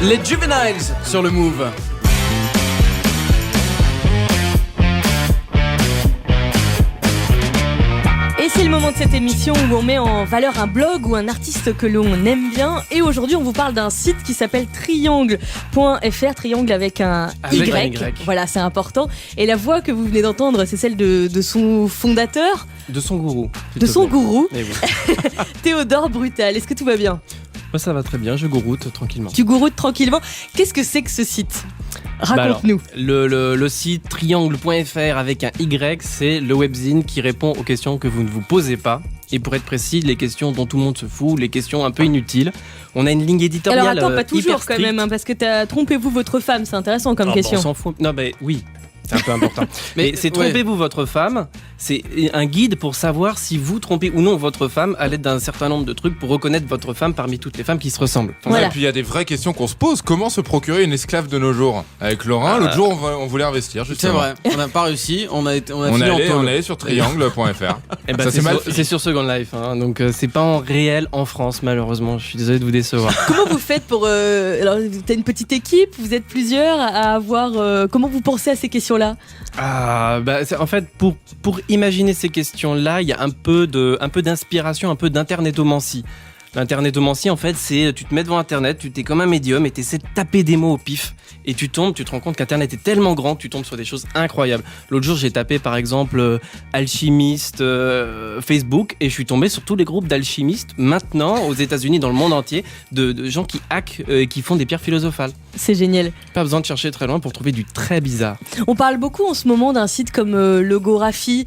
Les Juveniles sur le Move. Et c'est le moment de cette émission où on met en valeur un blog ou un artiste que l'on aime bien. Et aujourd'hui, on vous parle d'un site qui s'appelle triangle.fr, triangle avec un Y. Voilà, c'est important. Et la voix que vous venez d'entendre, c'est celle de son fondateur. De son gourou. De son gourou. Eh oui. Théodore Brutal. Est-ce que tout va bien ? Moi, ça va très bien, je gouroute tranquillement. Tu gouroutes tranquillement. Qu'est-ce que c'est que ce site ? Raconte-nous. Le site triangle.fr avec un Y, c'est le webzine qui répond aux questions que vous ne vous posez pas. Et pour être précis, les questions dont tout le monde se fout, les questions un peu inutiles. On a une ligne éditoriale. Alors attends, pas toujours quand même, hein, parce que trompez-vous votre femme, c'est intéressant comme question. On s'en fout. Non, oui. C'est un peu important. Mais c'est trompez-vous votre femme, c'est un guide pour savoir si vous trompez ou non votre femme à l'aide d'un certain nombre de trucs pour reconnaître votre femme parmi toutes les femmes qui se ressemblent. Voilà. Et puis il y a des vraies questions qu'on se pose. Comment se procurer une esclave de nos jours ? Avec Laurent, l'autre jour on voulait investir justement. C'est vrai, on n'a pas réussi, on est allé sur triangle.fr. Et bah, c'est sur Second Life, hein, donc c'est pas en réel en France malheureusement, je suis désolé de vous décevoir. Comment vous faites pour... alors t'as une petite équipe, vous êtes plusieurs à avoir... comment vous pensez à ces questions-là ? En fait, pour imaginer ces questions-là, il y a un peu d'inspiration, un peu d'internétomancie. L'internétomancie, en fait, c'est tu te mets devant Internet, tu t'es comme un médium et tu essaies de taper des mots au pif. Et tu te rends compte qu'Internet est tellement grand que tu tombes sur des choses incroyables. L'autre jour, j'ai tapé par exemple alchimiste Facebook et je suis tombé sur tous les groupes d'alchimistes maintenant aux États-Unis, dans le monde entier, de gens qui hackent et qui font des pierres philosophales. C'est génial. Pas besoin de chercher très loin pour trouver du très bizarre. On parle beaucoup en ce moment d'un site comme Logographie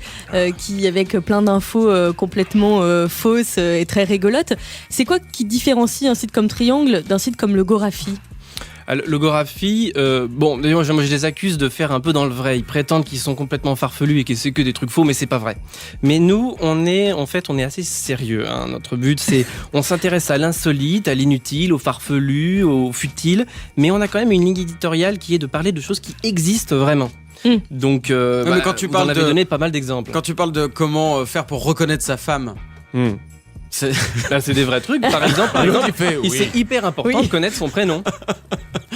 qui avec plein d'infos complètement fausses et très rigolotes. C'est quoi qui différencie un site comme Triangle d'un site comme Logographie ? Logographie, d'ailleurs moi je les accuse de faire un peu dans le vrai. Ils prétendent qu'ils sont complètement farfelus et que c'est que des trucs faux, mais c'est pas vrai. Mais nous, on est assez sérieux. Hein. Notre but, c'est, on s'intéresse à l'insolite, à l'inutile, au farfelu, au futile, mais on a quand même une ligne éditoriale qui est de parler de choses qui existent vraiment. Donc, mais quand tu vous en avez donné pas mal d'exemples. Quand tu parles de comment faire pour reconnaître sa femme. Là, c'est des vrais trucs. Par exemple, c'est hyper important de connaître son prénom.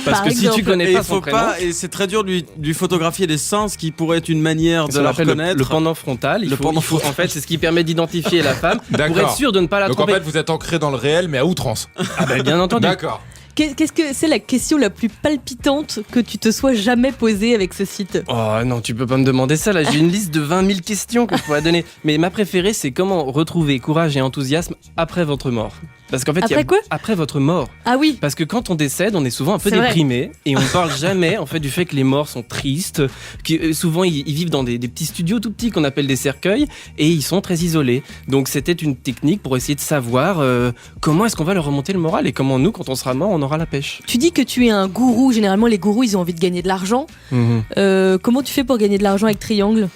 Parce que si tu connais pas son prénom, et c'est très dur de lui photographier les seins, ce qui pourrait être une manière de la reconnaître. Le pendant frontal. En fait, c'est ce qui permet d'identifier la femme pour être sûr de ne pas la tromper. Donc en fait, vous êtes ancré dans le réel, mais à outrance. Bien entendu. D'accord. Qu'est-ce que c'est la question la plus palpitante que tu te sois jamais posée avec ce site ? Oh non, tu peux pas me demander ça, là j'ai une liste de 20 000 questions que je pourrais donner. Mais ma préférée, c'est comment retrouver courage et enthousiasme après votre mort. Parce qu'en fait, après votre mort. Ah oui. Parce que quand on décède, on est souvent un peu déprimé et on parle jamais en fait du fait que les morts sont tristes. Souvent, ils vivent dans des petits studios tout petits qu'on appelle des cercueils et ils sont très isolés. Donc c'était une technique pour essayer de savoir comment est-ce qu'on va leur remonter le moral et comment nous, quand on sera mort, on aura la pêche. Tu dis que tu es un gourou. Généralement, les gourous, ils ont envie de gagner de l'argent. Comment tu fais pour gagner de l'argent avec Triangle ?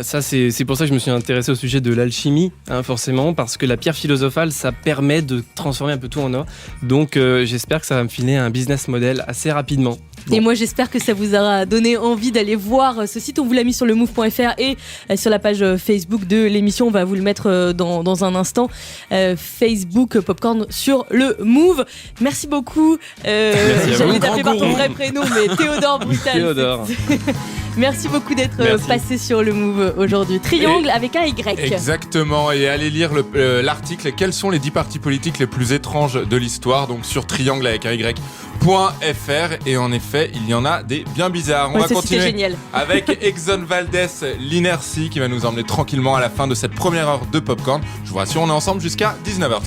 Ça c'est pour ça que je me suis intéressé au sujet de l'alchimie, hein, forcément, parce que la pierre philosophale, ça permet de transformer un peu tout en or. Donc j'espère que ça va me filer un business model assez rapidement. Bon. Et moi j'espère que ça vous aura donné envie d'aller voir ce site. On vous l'a mis sur le move.fr et sur la page Facebook de l'émission. On va vous le mettre dans un instant. Facebook Popcorn sur le Move. Merci beaucoup. J'allais t'appeler par ton vrai prénom, mais Théodore Brutal. Théodore. Merci beaucoup d'être passé sur le Move aujourd'hui. Triangle avec un Y. Exactement, et allez lire l'article. Quels sont les 10 partis politiques les plus étranges de l'histoire ? Donc sur triangle avec un Y.fr. Et en effet, il y en a des bien bizarres. On va continuer avec Exxon Valdez, l'inertie, qui va nous emmener tranquillement à la fin de cette première heure de Popcorn. Je vous rassure, on est ensemble jusqu'à 19h30.